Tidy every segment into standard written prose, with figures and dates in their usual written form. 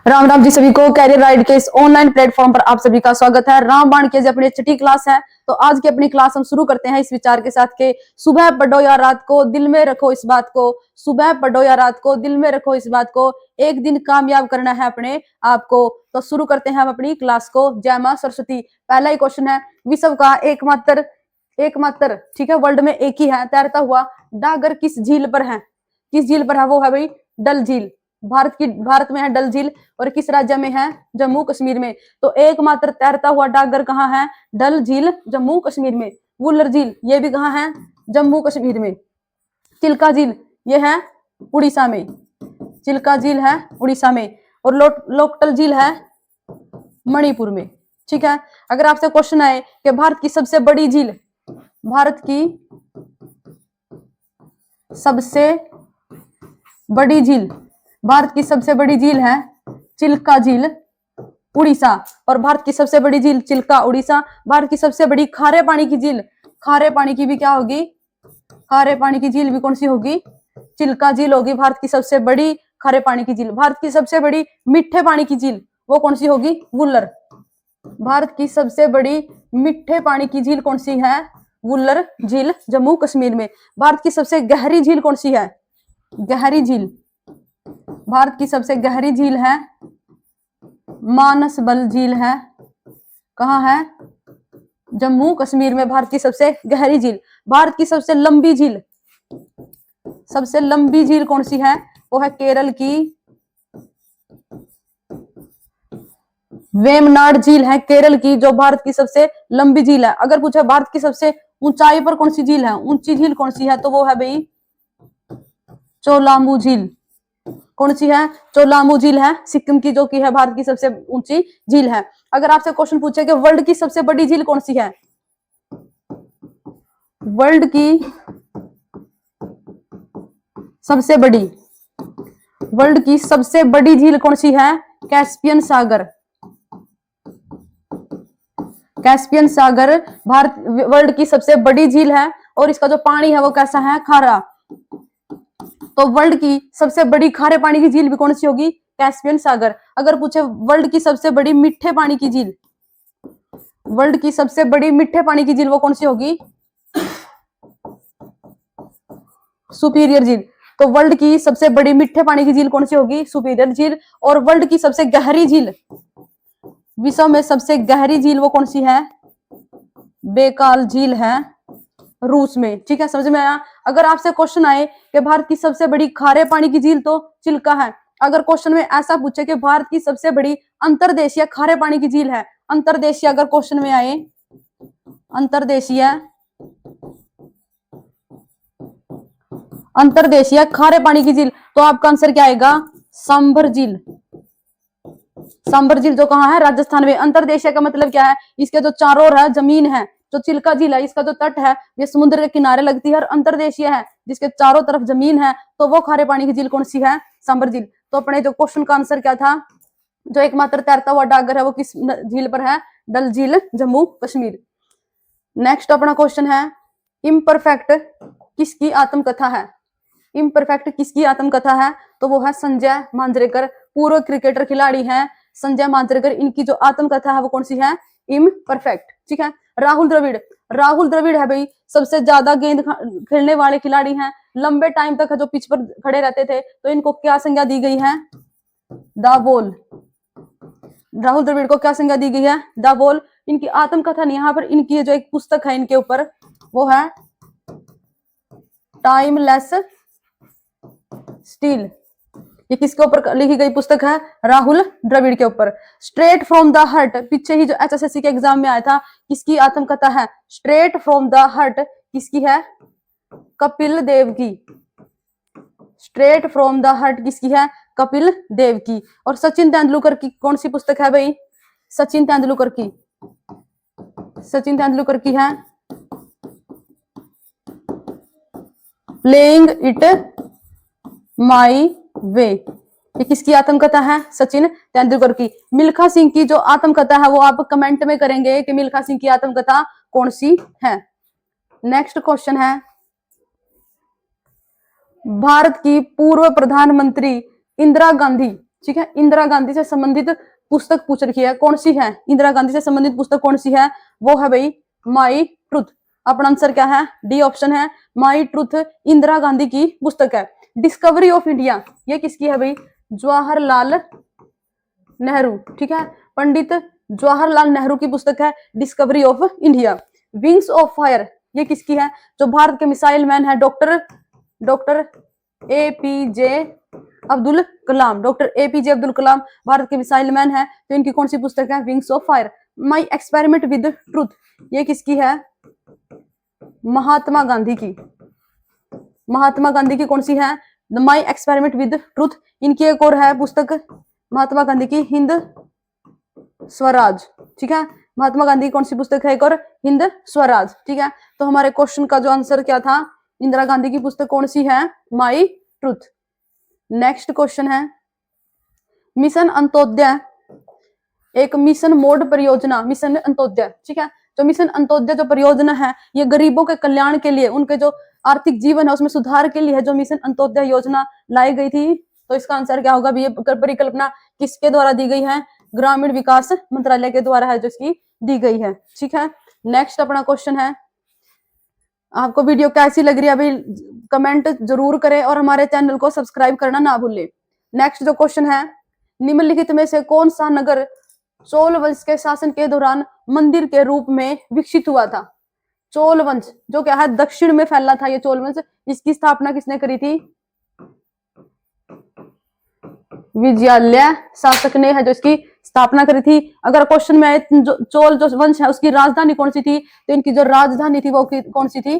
राम राम जी सभी को। Career ride के इस ऑनलाइन प्लेटफॉर्म पर आप सभी का स्वागत है। रामबाण की अपनी छठी क्लास है, तो आज की अपनी क्लास हम शुरू करते हैं इस विचार के साथ के सुबह पढ़ो या रात को दिल में रखो इस बात को, सुबह पढ़ो या रात को दिल में रखो इस बात को, एक दिन कामयाब करना है अपने आप को। तो शुरू करते हैं हम अपनी क्लास को। जय मां सरस्वती। पहला ही क्वेश्चन है, विश्व का एकमात्र ठीक है, वर्ल्ड में एक ही है तैरता हुआ डागर किस झील पर है? किस झील पर है? वो है भाई डल झील। भारत में है डल झील, और किस राज्य में है? जम्मू कश्मीर में। तो एकमात्र तैरता हुआ डाकघर कहाँ है? डल झील, जम्मू कश्मीर में। वुलर झील ये भी कहाँ है? जम्मू कश्मीर में। चिल्का झील ये है उड़ीसा में। चिल्का झील है उड़ीसा में, और लोकटल झील है मणिपुर में। ठीक है। अगर आपसे क्वेश्चन आए कि भारत की सबसे बड़ी झील, भारत की सबसे बड़ी झील, भारत की सबसे बड़ी झील है चिल्का झील उड़ीसा, और भारत की सबसे बड़ी झील चिल्का उड़ीसा। भारत की सबसे बड़ी खारे पानी की झील, खारे पानी की भी क्या होगी? खारे पानी की झील भी कौन सी होगी? चिल्का झील होगी भारत की सबसे बड़ी खारे पानी की झील। भारत की सबसे बड़ी मीठे पानी की झील वो कौन सी होगी? वुलर। भारत की सबसे बड़ी मीठे पानी की झील कौन सी है? वुलर झील, जम्मू कश्मीर में। भारत की सबसे गहरी झील कौन सी है? गहरी झील, भारत की सबसे गहरी झील है मानसबल झील है। कहाँ है? जम्मू कश्मीर में भारत की सबसे गहरी झील। भारत की सबसे लंबी झील, सबसे लंबी झील कौन सी है? वो है केरल की वेमनाड झील है, केरल की, जो भारत की सबसे लंबी झील है। अगर पूछा भारत की सबसे ऊंचाई पर कौन सी झील है, ऊंची झील कौन सी है, तो वो है भाई चोलामू झील। कौन सी है? चोलामू झील है, सिक्किम की, जो की है भारत की सबसे ऊंची झील है। अगर आपसे क्वेश्चन पूछे कि वर्ल्ड की सबसे बड़ी झील कौन सी है, वर्ल्ड की सबसे बड़ी, वर्ल्ड की सबसे बड़ी झील कौन सी है? कैस्पियन सागर। कैस्पियन सागर भारत वर्ल्ड की सबसे बड़ी झील है, और इसका जो पानी है वो कैसा है? खारा। तो वर्ल्ड की सबसे बड़ी खारे पानी की झील भी कौन सी होगी? कैस्पियन सागर। अगर पूछे वर्ल्ड की सबसे बड़ी मीठे पानी की झील, वर्ल्ड की सबसे बड़ी मीठे पानी की झील वो कौन सी होगी? सुपीरियर झील। तो वर्ल्ड की सबसे बड़ी मीठे पानी की झील कौन सी होगी? सुपीरियर झील। और वर्ल्ड की सबसे गहरी झील, विश्व में सबसे गहरी झील वो कौन सी है? बेकाल झील है, रूस में। ठीक है, समझ में आया? अगर आपसे क्वेश्चन आए कि भारत की सबसे बड़ी खारे पानी की झील, तो चिल्का है। अगर क्वेश्चन में ऐसा पूछे कि भारत की सबसे बड़ी अंतर्देशीय खारे पानी की झील है, अंतर्देशीय अगर क्वेश्चन में आए, अंतर्देशीय खारे पानी की झील, तो आपका आंसर क्या आएगा? सांभर झील। सांभर झील जो कहाँ है? राजस्थान में। अंतर्देशीय का मतलब क्या है? इसके जो चारों ओर है जमीन है। जो चिल्का झील है इसका जो तट है ये समुद्र के किनारे लगती है, और अंतर्देशीय है जिसके चारों तरफ जमीन है, तो वो खारे पानी की झील कौन सी है? सांभर झील। तो अपने जो क्वेश्चन का आंसर क्या था? जो एकमात्र तैरता हुआ डाकघर है वो किस झील पर है? डल झील, जम्मू कश्मीर। नेक्स्ट अपना क्वेश्चन है, इम्परफेक्ट किसकी आत्मकथा है? इम्परफेक्ट किसकी आत्मकथा है? तो वो है संजय मांजरेकर, पूर्व क्रिकेटर खिलाड़ी हैं संजय मांजरेकर। इनकी जो आत्मकथा है वो कौन सी है? इम्परफेक्ट। ठीक है। राहुल द्रविड़ है भाई सबसे ज्यादा गेंद खेलने वाले खिलाड़ी हैं, लंबे टाइम तक है जो पिच पर खड़े रहते थे, तो इनको क्या संज्ञा दी गई है? The wall. राहुल द्रविड़ को क्या संज्ञा दी गई है? The wall. इनकी आत्मकथा नहीं, यहाँ पर इनकी जो एक पुस्तक है इनके ऊपर, वो है टाइमलेस स्टील। ये किसके ऊपर लिखी गई पुस्तक है? राहुल द्रविड़ के ऊपर। स्ट्रेट फ्रॉम द हार्ट, पीछे ही जो एचएसएससी के एग्जाम में आया था, किसकी आत्मकथा है? स्ट्रेट फ्रॉम द हार्ट किसकी है? कपिल देव की। स्ट्रेट फ्रॉम द हार्ट किसकी है? कपिल देव की। और सचिन तेंदुलकर की कौन सी पुस्तक है भाई? सचिन तेंदुलकर की, सचिन तेंदुलकर की है प्लेइंग इट माई वे। ये किसकी आत्मकथा है? सचिन तेंदुलकर की। मिल्खा सिंह की जो आत्मकथा है वो आप कमेंट में करेंगे कि मिल्खा सिंह की आत्मकथा कौन सी है। नेक्स्ट क्वेश्चन है, भारत की पूर्व प्रधानमंत्री इंदिरा गांधी ठीक है, इंदिरा गांधी से संबंधित पुस्तक पूछ रखी है, कौन सी है? इंदिरा गांधी से संबंधित पुस्तक कौन सी है? वो है भाई माई ट्रुथ। अपना आंसर क्या है? डी ऑप्शन है, माई ट्रुथ इंदिरा गांधी की पुस्तक है। डिस्कवरी ऑफ इंडिया ये किसकी है भाई? जवाहरलाल नेहरू। ठीक है, पंडित जवाहरलाल नेहरू की पुस्तक है discovery of India. Wings of fire ये किसकी है? जो भारत के मिसाइल मैन है doctor APJ Abdul Kalam. Doctor APJ Abdul Kalam Bharat के मिसाइल मैन है, तो इनकी कौन सी पुस्तक है? Wings of fire. My experiment with truth ये किसकी है? महात्मा गांधी की। महात्मा गांधी की कौन सी है? My experiment with truth. इनकी एक और है पुस्तक महात्मा गांधी की, हिंद स्वराज। ठीक है, महात्मा गांधी की कौन सी पुस्तक है? एक और, हिंद स्वराज। ठीक है, तो हमारे क्वेश्चन का जो आंसर क्या था? इंदिरा गांधी की पुस्तक कौन सी है? My truth. नेक्स्ट क्वेश्चन है, मिशन अंत्योदय एक मिशन मोड परियोजना, मिशन अंत्योदय। ठीक है, जो मिशन अंत्योदय जो परियोजना है ये गरीबों के कल्याण के लिए, उनके जो आर्थिक जीवन है उसमें सुधार के लिए है जो मिशन अंत्योदय योजना लाई गई थी। तो इसका आंसर क्या होगा? ये परिकल्पना किसके द्वारा दी गई है? ग्रामीण विकास मंत्रालय के द्वारा है जो इसकी दी गई है। ठीक है, नेक्स्ट अपना क्वेश्चन है, आपको वीडियो कैसी लग रही है अभी कमेंट जरूर करें और हमारे चैनल को सब्सक्राइब करना ना भूलें। नेक्स्ट जो क्वेश्चन है, निम्नलिखित में से कौन सा नगर चोल वंश के शासन के दौरान मंदिर के रूप में विकसित हुआ था? चोल वंश जो क्या है दक्षिण में फैला था ये चोल वंश, इसकी स्थापना किसने करी थी? विजयालय शासक ने है जो इसकी स्थापना करी थी। अगर क्वेश्चन में आए चोल जो वंश है उसकी राजधानी कौन सी थी, तो इनकी जो राजधानी थी वो कौन सी थी?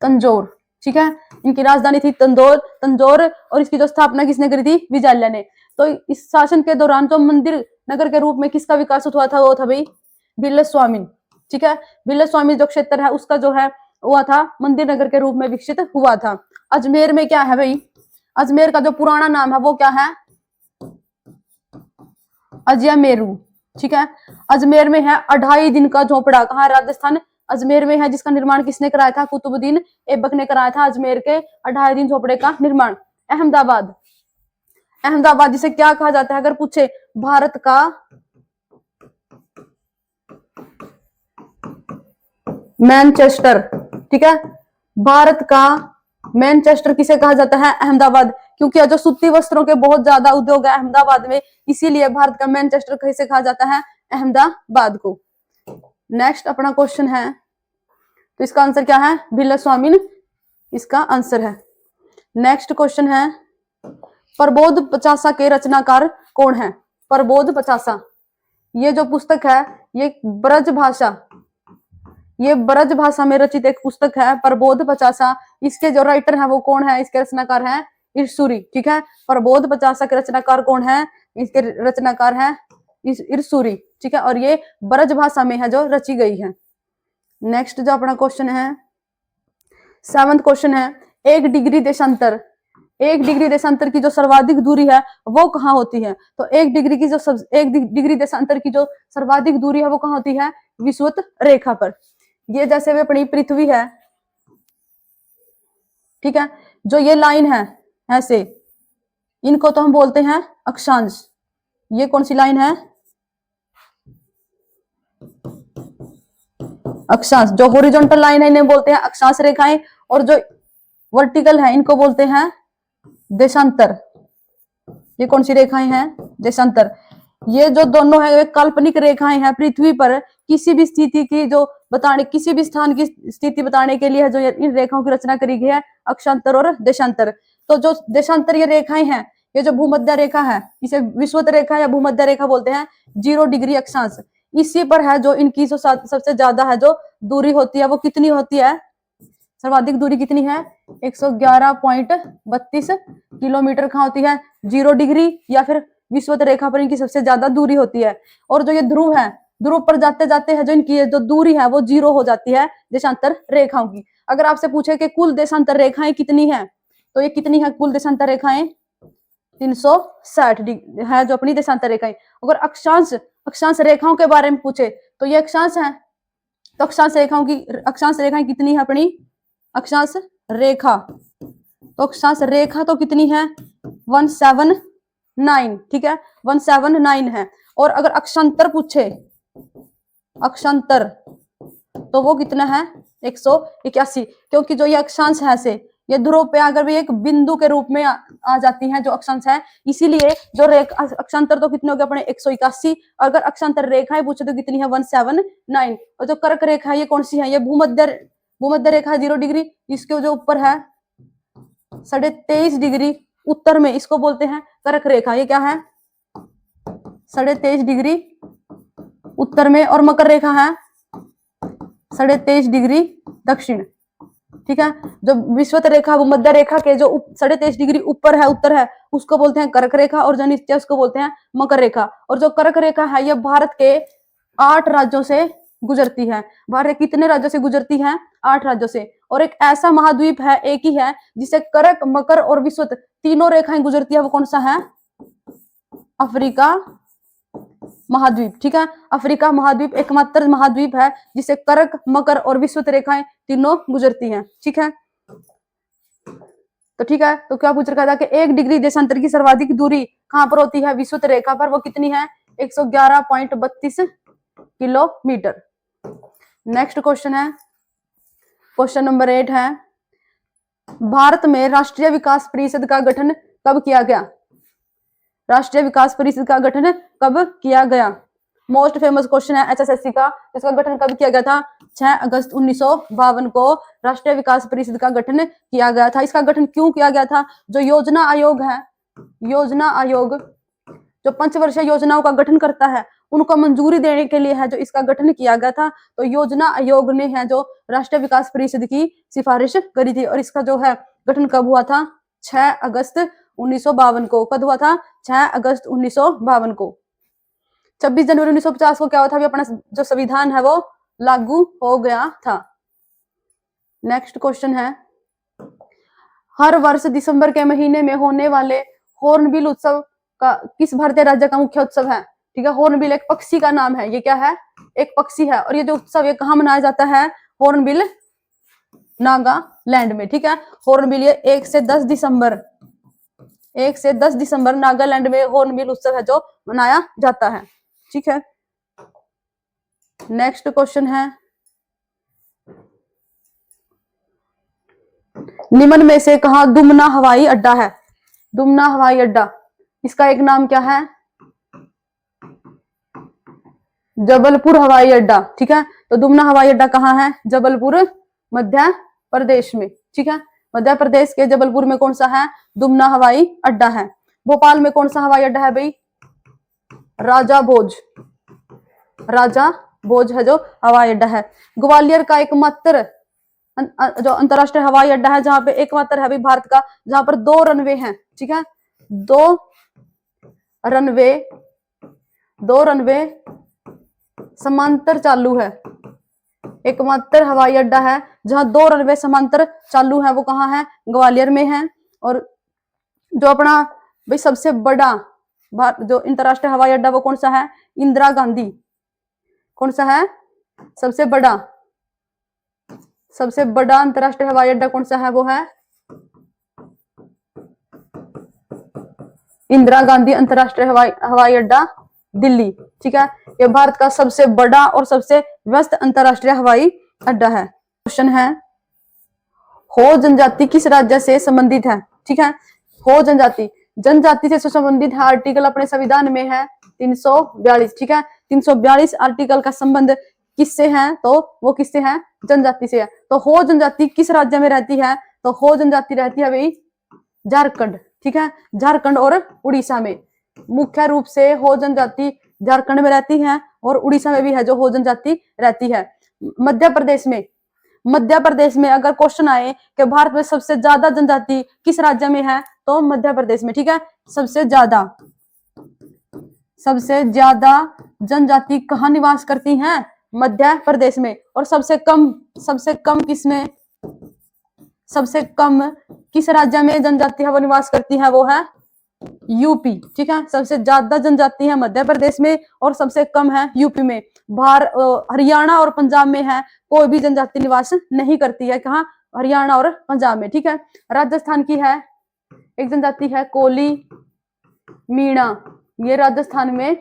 तंजौर। ठीक है, इनकी राजधानी थी तंजौर और इसकी जो स्थापना किसने करी थी? विजयालय ने। तो इस शासन के दौरान जो मंदिर नगर के रूप में किसका विकास हुआ था? वो था भाई बिल्व-स्वामिन। ठीक है, बिल्व-स्वामिन जो क्षेत्र है उसका जो है हुआ था मंदिर नगर के रूप में विकसित हुआ था। अजमेर में क्या है भाई? अजमेर का जो पुराना नाम है वो क्या है? अजयमेरू। ठीक है, अजमेर में है 2.5 दिन का झोपड़ा। कहाँ? राजस्थान अजमेर में है, जिसका निर्माण किसने कराया था? कुतुबुद्दीन ऐबक ने कराया था अजमेर के 2.5 दिन झोपड़े का निर्माण। अहमदाबाद, अहमदाबाद जिसे क्या कहा जाता है? अगर पूछे भारत का मैनचेस्टर। ठीक है, भारत का मैनचेस्टर किसे कहा जाता है? अहमदाबाद, क्योंकि जो सूती वस्त्रों के बहुत ज्यादा उद्योग है अहमदाबाद में, इसीलिए भारत का मैनचेस्टर किसे कहा जाता है? अहमदाबाद को। नेक्स्ट अपना क्वेश्चन है, तो इसका आंसर क्या है? बिल्व-स्वामिन इसका आंसर है। नेक्स्ट क्वेश्चन है, प्रबोध पचासा के रचनाकार कौन है? प्रबोध पचासा ये जो पुस्तक है ये ब्रज भाषा में रचित एक पुस्तक है प्रबोध पचासा। इसके जो राइटर है वो कौन है? इसके रचनाकार है इरसुरी। ठीक है, प्रबोध पचासा के रचनाकार कौन है? इसके रचनाकार है इरसुरी। ठीक है, और ये ब्रज भाषा में है जो रची गई है। नेक्स्ट जो अपना क्वेश्चन है 7th क्वेश्चन है, 1 डिग्री देशांतर की जो सर्वाधिक दूरी है वो कहाँ होती है? तो 1 डिग्री देशांतर की जो सर्वाधिक दूरी है वो कहाँ होती है? विषुवत रेखा पर। ये जैसे भी अपनी पृथ्वी है, ठीक है, जो ये लाइन है ऐसे, इनको तो हम बोलते हैं अक्षांश। ये कौन सी लाइन है? अक्षांश। जो हॉरिजॉन्टल लाइन है इन्हें बोलते हैं अक्षांश रेखाएं, और जो वर्टिकल है इनको बोलते हैं देशांतर। ये कौन सी रेखाएं हैं? देशांतर। ये जो दोनों है काल्पनिक रेखाएं हैं पृथ्वी पर किसी भी स्थिति की जो बताने, किसी भी स्थान की स्थिति बताने के लिए जो इन रेखाओं की रचना करी गई है अक्षांतर और देशांतर। तो जो देशांतर ये रेखाएं हैं, ये जो भूमध्य रेखा है इसे विषुवत रेखा या भूमध्य रेखा बोलते हैं। 0 डिग्री अक्षांश इसी पर है जो इनकी जो सबसे ज्यादा है जो दूरी होती है वो कितनी होती है? सर्वाधिक दूरी कितनी है? 111.32 किलोमीटर कहाँ होती है? 0 डिग्री या फिर विषुवत रेखा पर इनकी सबसे ज्यादा दूरी होती है। और जो ये ध्रुव है, ध्रुव पर जाते जाते है जो इनकी जो दूरी है वो 0 हो जाती है देशांतर रेखाओं की। अगर आपसे पूछे कि कुल देशांतर रेखाएं कितनी है, तो ये कितनी है कुल देशांतर रेखाएं? 360 डिग्री है जो अपनी देशांतर रेखाएं। अगर अक्षांश रेखाओं के बारे में पूछे तो ये अक्षांश है, तो अक्षांश रेखाएं कितनी है अपनी? अक्षांश रेखा तो कितनी है? 170 179, ठीक है, 179 है। और अगर अक्षांतर पूछे, अक्षांतर, तो वो कितना है, 181, क्योंकि जो ये अक्षांश है से ये ध्रुव पे अगर भी एक बिंदु के रूप में आ जाती हैं जो अक्षांश है, इसीलिए जो रेखा अक्षांतर तो कितने हो गए अपने 181। अगर अक्षांतर रेखाएं पूछे तो कितनी है 179। और जो कर्क रेखा है ये कौन सी है, ये भूमध्य रेखा 0 डिग्री, इसके जो ऊपर है 23.5 डिग्री उत्तर में, इसको बोलते हैं कर्क रेखा। ये क्या है 23.5 डिग्री उत्तर में, और मकर रेखा है 23.5 डिग्री दक्षिण, ठीक है। जो विषुवत रेखा भूमध्य रेखा के जो 23.5 डिग्री ऊपर है उत्तर है उसको बोलते हैं कर्क रेखा, और जो नीचे उसको बोलते हैं मकर रेखा। और जो कर्क रेखा है ये भारत के 8 राज्यों से गुजरती है। भारत कितने राज्यों से गुजरती है, 8 राज्यों से। और एक ऐसा महाद्वीप है, एक ही है, जिसे कर्क, मकर और विषुवत तीनों रेखाएं गुजरती है, वो कौन सा है, अफ्रीका महाद्वीप, ठीक है। अफ्रीका महाद्वीप एकमात्र महाद्वीप है जिसे कर्क, मकर और विषुवत रेखाएं तीनों गुजरती हैं, ठीक है। तो ठीक है, तो क्या पूछ रखा था कि 1 डिग्री देशांतर की सर्वाधिक दूरी कहां पर होती है, विषुवत रेखा पर। वो कितनी है, 111.32 किलोमीटर। नेक्स्ट क्वेश्चन है, क्वेश्चन नंबर 8 है, भारत में राष्ट्रीय विकास परिषद का गठन कब किया गया। राष्ट्रीय विकास परिषद का गठन कब किया गया। मोस्ट फेमस क्वेश्चन है एचएसएससी का। इसका गठन कब किया गया था, 6 अगस्त 1952 को राष्ट्रीय विकास परिषद का गठन किया गया था। इसका गठन क्यों किया गया था, जो योजना आयोग है, योजना आयोग जो पंचवर्षीय योजनाओं का गठन करता है उनको मंजूरी देने के लिए है जो इसका गठन किया गया था। तो योजना आयोग ने है जो राष्ट्रीय विकास परिषद की सिफारिश करी थी, और इसका जो है गठन कब हुआ था, 6 अगस्त 1952 को। कब हुआ था, 6 अगस्त 1952 को। 26 जनवरी 1950 को क्या हुआ था, अभी अपना जो संविधान है वो लागू हो गया था। नेक्स्ट क्वेश्चन है, हर वर्ष दिसंबर के महीने में होने वाले हॉर्नबिल उत्सव का किस भारतीय राज्य का मुख्य उत्सव है। ठीक है, हॉर्नबिल एक पक्षी का नाम है, ये क्या है, एक पक्षी है। और ये जो उत्सव ये कहाँ मनाया जाता है, हॉर्नबिल नागालैंड में। ठीक है, हॉर्नबिल ये 1 से 10 दिसंबर नागालैंड में हॉर्नबिल उत्सव है जो मनाया जाता है। ठीक है, नेक्स्ट क्वेश्चन है, निम्न में से कहा दुमना हवाई अड्डा है। दुमना हवाई अड्डा, इसका एक नाम क्या है, जबलपुर हवाई अड्डा। ठीक है, तो दुमना हवाई अड्डा कहाँ है, जबलपुर, मध्य प्रदेश में। ठीक है, मध्य प्रदेश के जबलपुर में कौन सा है, दुमना हवाई अड्डा है। भोपाल में कौन सा हवाई अड्डा है भाई, राजा भोज, राजा भोज है जो हवाई अड्डा है। ग्वालियर का एकमात्र जो अंतरराष्ट्रीय हवाई अड्डा है, जहां पे एकमात्र है भाई भारत का, जहां पर 2 रनवे हैं। ठीक है, 2 रनवे समांतर चालू है। एकमात्र हवाई अड्डा है जहां 2 रनवे समांतर चालू है, वो कहाँ है, ग्वालियर में है। और जो अपना भाई सबसे बड़ा जो अंतरराष्ट्रीय हवाई अड्डा वो कौन सा है, इंदिरा गांधी। कौन सा है, सबसे बड़ा अंतरराष्ट्रीय हवाई अड्डा कौन सा है, वो है इंदिरा गांधी अंतरराष्ट्रीय हवाई अड्डा, दिल्ली। ठीक है, ये भारत का सबसे बड़ा और सबसे व्यस्त अंतरराष्ट्रीय हवाई अड्डा है। क्वेश्चन है, हो जनजाति किस राज्य से संबंधित है। ठीक है, हो जनजाति से संबंधित है, आर्टिकल अपने संविधान में है 342। ठीक है, 342 आर्टिकल का संबंध किससे है, तो वो किससे है, जनजाति से है। तो हो जनजाति किस राज्य में रहती है, तो हो जनजाति रहती है भाई झारखंड। ठीक है, झारखंड और उड़ीसा में। मुख्य रूप से हो जनजाति झारखंड में रहती है और उड़ीसा में भी है जो हो जनजाति रहती है। मध्य प्रदेश में अगर क्वेश्चन आए कि भारत में सबसे ज्यादा जनजाति किस राज्य में है, तो मध्य प्रदेश में। ठीक है, सबसे ज्यादा जनजाति कहाँ निवास करती हैं, मध्य प्रदेश में। और सबसे कम किसमें, सबसे कम किस राज्य में जनजाति है वो निवास करती है, वो है यूपी। ठीक है, सबसे ज्यादा जनजाति है मध्य प्रदेश में और सबसे कम है यूपी में। हरियाणा और पंजाब में है कोई भी जनजाति निवास नहीं करती है, कहाँ, हरियाणा और पंजाब में। ठीक है, राजस्थान की है एक जनजाति है कोली, मीणा, ये राजस्थान में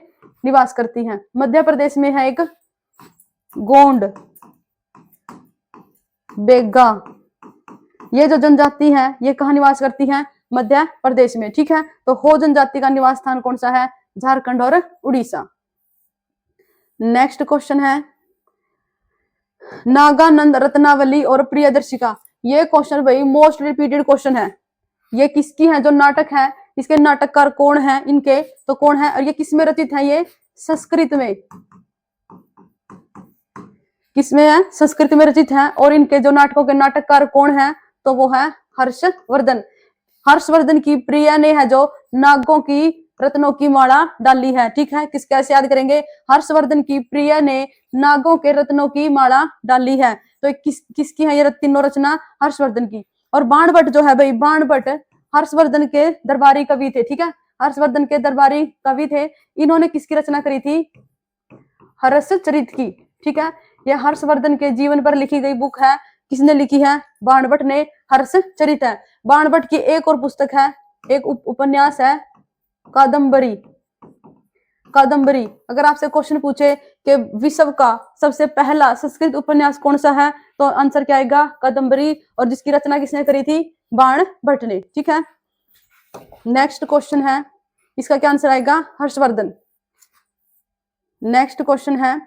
निवास करती हैं। मध्य प्रदेश में है एक गोंड, बेगा, ये जो जनजाति है ये कहाँ निवास करती है? मध्य प्रदेश में। ठीक है, तो हो जनजाति का निवास स्थान कौन सा है? झारखंड और उड़ीसा। नेक्स्ट क्वेश्चन है नागानंद, रत्नावली और प्रियदर्शिका। ये क्वेश्चन भाई मोस्ट रिपीटेड क्वेश्चन है। ये किसकी है? जो नाटक है इसके नाटककार कौन है इनके? तो कौन है? और ये किसमें रचित है? ये संस्कृत में। किसमें है? संस्कृत में रचित है। और इनके जो नाटकों के नाटककार कौन है? तो वो है हर्षवर्धन। हर्षवर्धन की प्रिया ने है जो नागों की रत्नों की माला डाली है। ठीक है, किस कैसे याद करेंगे? हर्षवर्धन की प्रिया ने नागों के रत्नों की माला डाली है। तो किसकी है ये तीनों रचना? हर्षवर्धन की। और बाणभट्ट जो है भाई, बाणभट्ट हर्षवर्धन के दरबारी कवि थे। ठीक है, हर्षवर्धन के दरबारी कवि थे। इन्होंने किसकी रचना करी थी? हर्षचरित की। ठीक है, यह हर्षवर्धन के जीवन पर लिखी गई बुक है। किसने लिखी है? बाणभट्ट ने हर्षचरित है। बाणभट्ट की एक और पुस्तक है, एक उपन्यास है कादम्बरी। कादम्बरी। अगर आपसे क्वेश्चन पूछे कि विश्व का सबसे पहला संस्कृत उपन्यास कौन सा है, तो आंसर क्या आएगा? कादम्बरी। और जिसकी रचना किसने करी थी? बाणभट्ट ने। ठीक है, नेक्स्ट क्वेश्चन है, इसका क्या आंसर आएगा? हर्षवर्धन। नेक्स्ट क्वेश्चन है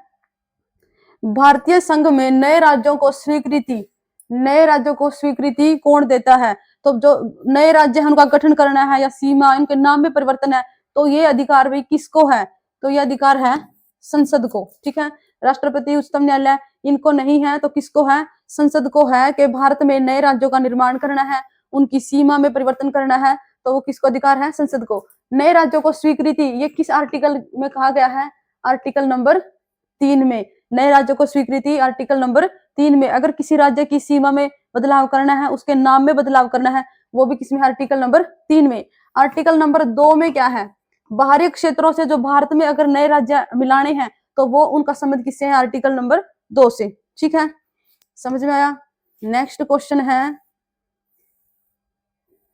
भारतीय संघ में नए राज्यों को स्वीकृति, नए राज्यों को स्वीकृति कौन देता है? तो जो नए राज्य है उनका गठन करना है या सीमा, इनके नाम में परिवर्तन है, तो ये अधिकार भाई किसको है? तो ये अधिकार है संसद को। ठीक है, राष्ट्रपति, उच्चतम न्यायालय इनको नहीं है, तो किसको है? संसद को है कि भारत में नए राज्यों का निर्माण करना है, उनकी सीमा में परिवर्तन करना है, तो वो किसको अधिकार है? संसद को। नए राज्यों को स्वीकृति ये किस आर्टिकल में कहा गया है? आर्टिकल नंबर 3 में। नए राज्यों को स्वीकृति आर्टिकल नंबर 3 में। अगर किसी राज्य की सीमा में बदलाव करना है, उसके नाम में बदलाव करना है, वो भी किसमें? आर्टिकल नंबर 3 में। आर्टिकल नंबर 2 में क्या है? बाहरी क्षेत्रों से जो भारत में अगर नए राज्य मिलाने हैं तो वो उनका संबंध किससे है? आर्टिकल नंबर 2 से। ठीक है, समझ में आया? नेक्स्ट क्वेश्चन है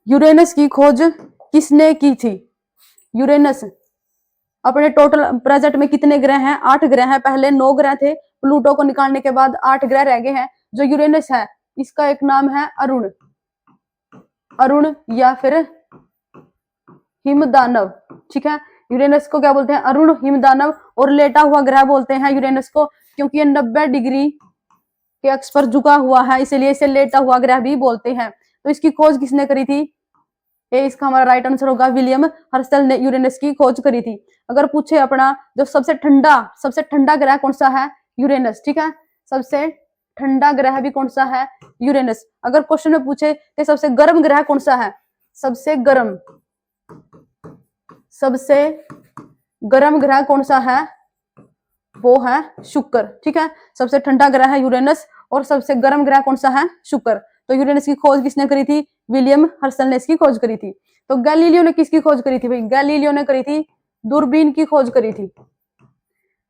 यूरेनस की खोज किसने की थी? यूरेनस अपने टोटल प्रेजेंट में कितने ग्रह हैं? 8 ग्रह हैं। पहले 9 ग्रह थे, प्लूटो को निकालने के बाद 8 ग्रह रह गए हैं। जो यूरेनस है इसका एक नाम है अरुण, अरुण या फिर हिमदानव। ठीक है, यूरेनस को क्या बोलते हैं? अरुण, हिमदानव। और लेटा हुआ ग्रह बोलते हैं यूरेनस को, क्योंकि ये 90 डिग्री के अक्ष पर झुका हुआ है, इसलिए इसे लेटा हुआ ग्रह भी बोलते हैं। तो इसकी खोज किसने करी थी? ये इसका हमारा राइट आंसर होगा विलियम हर्शल ने यूरेनस की खोज करी थी। अगर पूछे अपना जो सबसे ठंडा ग्रह कौन सा है? यूरेनस। ठीक है, सबसे ठंडा ग्रह भी कौन सा है? यूरेनस। अगर क्वेश्चन में पूछे कि सबसे गर्म ग्रह कौन सा है? सबसे गर्म ग्रह कौन सा है? वो है शुक्र। ठीक है, सबसे ठंडा ग्रह है यूरेनस और सबसे गर्म ग्रह कौन सा है? शुक्र। तो यूरेनस की खोज किसने करी थी? विलियम हर्शल ने इसकी खोज करी थी। तो गैलीलियो ने किसकी खोज करी थी भाई? गैलीलियो ने करी थी दूरबीन की खोज करी थी।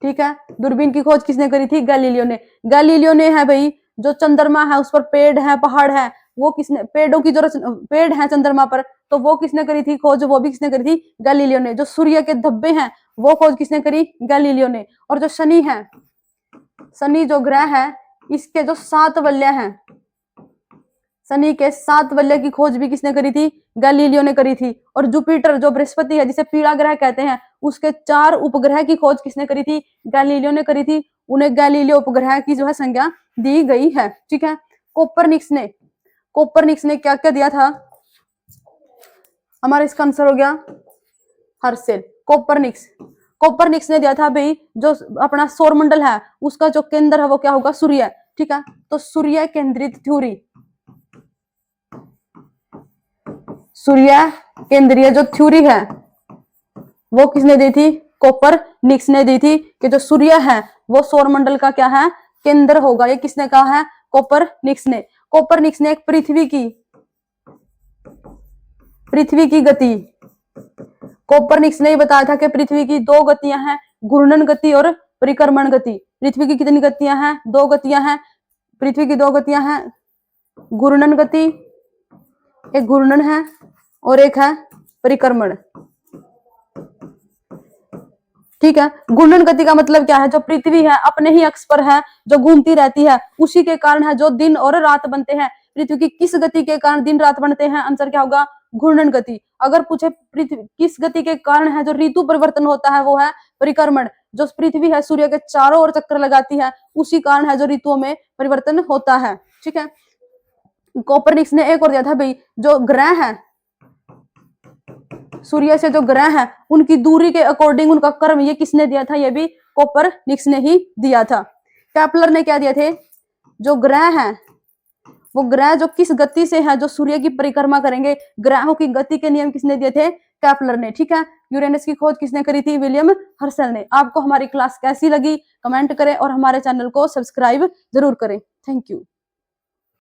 ठीक है, दूरबीन की खोज किसने करी थी? गैलीलियो ने। गैलीलियो ने है भाई जो चंद्रमा है उस पर पेड़ है, पहाड़ है, वो किसने? पेड़ों की जो पेड़ है चंद्रमा पर, तो वो किसने करी थी खोज? वो भी किसने करी थी? गैलीलियो ने। जो सूर्य के धब्बे हैं वो खोज किसने करी? गैलीलियो ने। और जो शनि है, शनि जो ग्रह है इसके जो 7 वलय हैं, शनि के 7 वलय की खोज भी किसने करी थी? गैलीलियो ने करी थी। और जुपिटर जो बृहस्पति है जिसे पीला ग्रह कहते हैं, उसके 4 उपग्रह की खोज किसने करी थी? गैलीलियो ने करी थी। उन्हें गैलीलियो उपग्रह की जो है संज्ञा दी गई है। ठीक है, कोपरनिक्स ने क्या क्या दिया था? हमारा इसका आंसर हो गया हर्शल। कोपरनिक्स ने दिया था भाई जो अपना सौरमंडल है उसका जो केंद्र है वो क्या होगा? सूर्य। ठीक है, तो सूर्य केंद्रित थ्योरी, सूर्य केंद्रीय जो थ्योरी है वो किसने दी थी? कोपरनिक्स ने दी थी कि जो सूर्य है वो सौरमंडल का क्या है? केंद्र होगा। ये किसने कहा है? कोपरनिक्स ने। कोपरनिक्स ने एक पृथ्वी की गति, कोपरनिक्स ने बताया था कि पृथ्वी की 2 गतियां हैं, घूर्णन गति और परिक्रमण गति। पृथ्वी की कितनी गतियां हैं? 2 गतियां हैं। पृथ्वी की 2 गतियां हैं, घूर्णन गति, एक घूर्णन है और एक है परिक्रमण। ठीक है। घूर्णन गति का मतलब क्या है? जो पृथ्वी है अपने ही अक्ष पर है, जो घूमती रहती है, उसी के कारण है जो दिन और रात बनते हैं। पृथ्वी की किस गति के कारण दिन रात बनते हैं? आंसर क्या होगा? घूर्णन गति। अगर पूछे पृथ्वी किस गति के कारण है जो ऋतु परिवर्तन होता है, वो है परिक्रमण। जो पृथ्वी है सूर्य के चारों ओर चक्कर लगाती है, उसी कारण है जो ऋतुओं में परिवर्तन होता है। ठीक है। कोपरनिकस ने एक और दिया था भाई, जो ग्रह है सूर्य से, जो ग्रह है उनकी दूरी के अकॉर्डिंग उनका क्रम, ये किसने दिया था? ये भी कोपरनिकस ने ही दिया था। केपलर ने क्या दिया थे? जो ग्रह है वो ग्रह जो किस गति से है जो सूर्य की परिक्रमा करेंगे, ग्रहों की गति के नियम किसने दिए थे? केपलर ने। ठीक है। यूरेनस की खोज किसने करी थी? विलियम हर्शल ने। आपको हमारी क्लास कैसी लगी कमेंट करें और हमारे चैनल को सब्सक्राइब जरूर करें। Thank you.